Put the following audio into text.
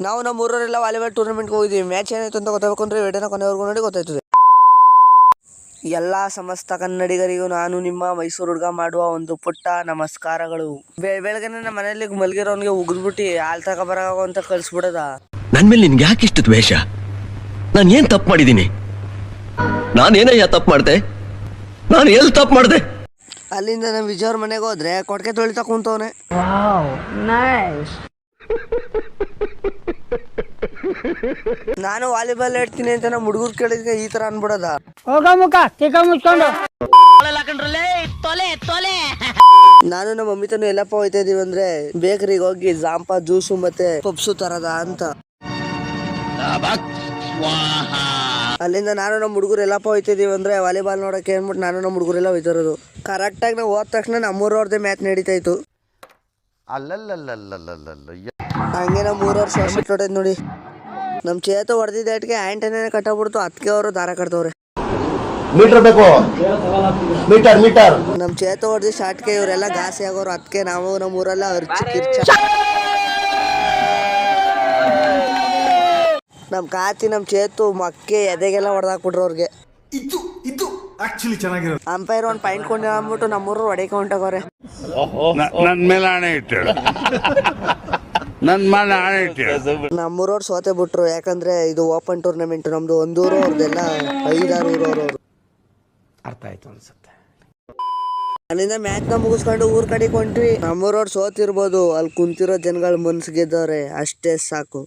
ನಾವು ನಮ್ಮ ಊರವರೆಲ್ಲ ವಾಲಿಬಾಲ್ ಟೂರ್ನಮೆಂಟ್ಗೆ ಹೋಗಿದ್ದೀವಿ. ಮ್ಯಾಚ್ ಏನಾಯ್ತು ಅಂತ ಗೊತ್ತಾಗಬೇಕು ಅಂದರೆ ವಿಡಿಯೋನ ಕೊನೆವರೆಗೂ ನೋಡಿ ಗೊತ್ತಾಯ್ತದೆ. ಎಲ್ಲ ಸಮಸ್ತ ಕನ್ನಡಿಗರಿಗೂ ನಾನು ನಿಮ್ಮ ಮೈಸೂರು ಹುಡುಗ ಮಾಡುವ ಒಂದು ಪುಟ್ಟ ನಮಸ್ಕಾರಗಳು. ಬೆಳಗ್ಗೆ ನಮ್ಮ ಮನೆಯಲ್ಲಿ ಮಲಗಿರೋನ್ಗೆ ಉಗಿದ್ಬಿಟ್ಟು ಹಾಲು ತಗೊಬರಾಗೋ ಅಂತ ಕಳಿಸ್ಬಿಡದ. ನನ್ನ ಮೇಲೆ ನಿನ್ಗೆ ಯಾಕೆ ಇಷ್ಟು ದ್ವೇಷ? ನಾನು ಏನ್ ತಪ್ಪು ಮಾಡಿದ್ದೀನಿ? ನಾನೇನಯ್ಯ ತಪ್ಪು ಮಾಡಿದೆ? ನಾನು ಎಲ್ಲಿ ತಪ್ಪು ಮಾಡಿದೆ? ಅಲ್ಲಿಂದ ನಮ್ಮ ವಿಜಯವ್ರ ಮನೆಗೆ ಹೋದ್ರೆ ಕೊಡ್ಕೆ ತೊಳಿತಾ ಕುಂತವನೆ. ನಾನು ವಾಲಿಬಾಲ್ ಆಡ್ತೀನಿ ಅಂತ ನಮ್ಮ ಹುಡುಗರು ಕೇಳಿದ್ರೆ ಈ ತರ ಅನ್ಬಿಡದ. ನಾನು ನಮ್ಮ ಮಮ್ಮಿ ತನು ಎಲ್ಲಪ್ಪ ಹೋಯ್ತಾ ಇದೀವಿ ಅಂದ್ರೆ ಬೇಕರಿಗೆ ಹೋಗಿ ಜಾಂಪಾ ಜ್ಯೂಸು ಮತ್ತೆ ಪಪ್ಸು ತರದ ಅಂತ. ಅಲ್ಲಿಂದ ನಾನು ನಮ್ಮ ಹುಡುಗರು ಎಲ್ಲಪ್ಪ ಹೋಯ್ತಾ ಇದೀವಿ ಅಂದ್ರೆ ವಾಲಿಬಾಲ್ ನೋಡಕ್ಕೆ ಅಂದ್ಬಿಟ್ಟು ನಾನು ನಮ್ಮ ಹುಡುಗರೆಲ್ಲ ಹೋಯ್ತಿರೋದು. ಕರೆಕ್ಟಾಗಿ ನಾವು ಹೋದ ತಕ್ಷಣ ನಮ್ಮೂರವ್ರದ್ದೇ ಮ್ಯಾಚ್ ನಡೀತಾ ಇತ್ತು. ಹಂಗೆ ನಮ್ಮ ಊರವ್ರು ಶಾರ್ಟ್ ಹೊಡೆದ್ ನೋಡಿ. ನಮ್ಮ ಚೇತು ಹೊಡೆದಿದ್ದಕ್ಕೆ ಆಂಟನೇ ಕಟ್ಟಾಗ್ಬಿಡ್ತು. ಅದಕ್ಕೆ ಅವರು ದಾರ ಕಟ್ತವ್ರೆ. ಮೀಟರ್ ಬೇಕು, ಮೀಟರ್ ಮೀಟರ್. ನಮ್ಮ ಚೇತು ಹೊಡೆದು ಶಾರ್ಟ್ಗೆ ಇವರೆಲ್ಲ ಘಾಸಿ ಆಗೋರು. ಅದಕ್ಕೆ ನಾವು ನಮ್ಮ ಊರೆಲ್ಲ ಅರ್ಚಿ ಕಿರ್ಚ. ನಮ್ಮ ಕಾತಿ ನಮ್ಮ ಚೇತು ಮಕ್ಕೆ ಎದೆಗೆಲ್ಲ ಹೊಡೆದಾಕ್ಬಿಟ್ರು ಅವ್ರಿಗೆ. ಇದು ಆಕ್ಚುಲಿ ಚೆನ್ನಾಗಿರೋದು. ಅಂಪೈರ್ ಒಂದು ಪಾಯಿಂಟ್ ಕೊಂಡು ಅಂದ್ಬಿಟ್ಟು ನಮ್ಮೂರು ಹೊಡೆಯಕ್ಕೆ ಹೊಂಟೋಗವ್ರೆ. ನನ್ನ ಮೇಲೆ ಆಣೆ ಇಟ್ಟಳು, ನನ್ನ ಮೇಲೆ ಆಣೆ ಇಟ್ಟಳು. ನಮ್ಮೂರವ್ರು ಸೋತೆ ಬಿಟ್ರು. ಯಾಕಂದ್ರೆ ಇದು ಓಪನ್ ಟೂರ್ನಮೆಂಟ್. ನಮ್ದು ಒಂದೂರು ಅವ್ರದ್ದೆಲ್ಲ 5-6 ಊರವ್ರು. ಅರ್ಥ ಆಯ್ತು ಅನ್ಸುತ್ತೆ. ಅಲ್ಲಿಂದ ಮ್ಯಾಚ್ ನ ಮುಗಿಸ್ಕೊಂಡು ಊರ್ ಕಡೆ ಕೊಂಡ್ವಿ. ನಮ್ಮೂರವ್ರು ಸೋತಿರ್ಬೋದು, ಅಲ್ಲಿ ಕುಂತಿರೋ ಜನಗಳ ಮನ್ಸು ಗೆದ್ದವ್ರೆ, ಅಷ್ಟೇ ಸಾಕು.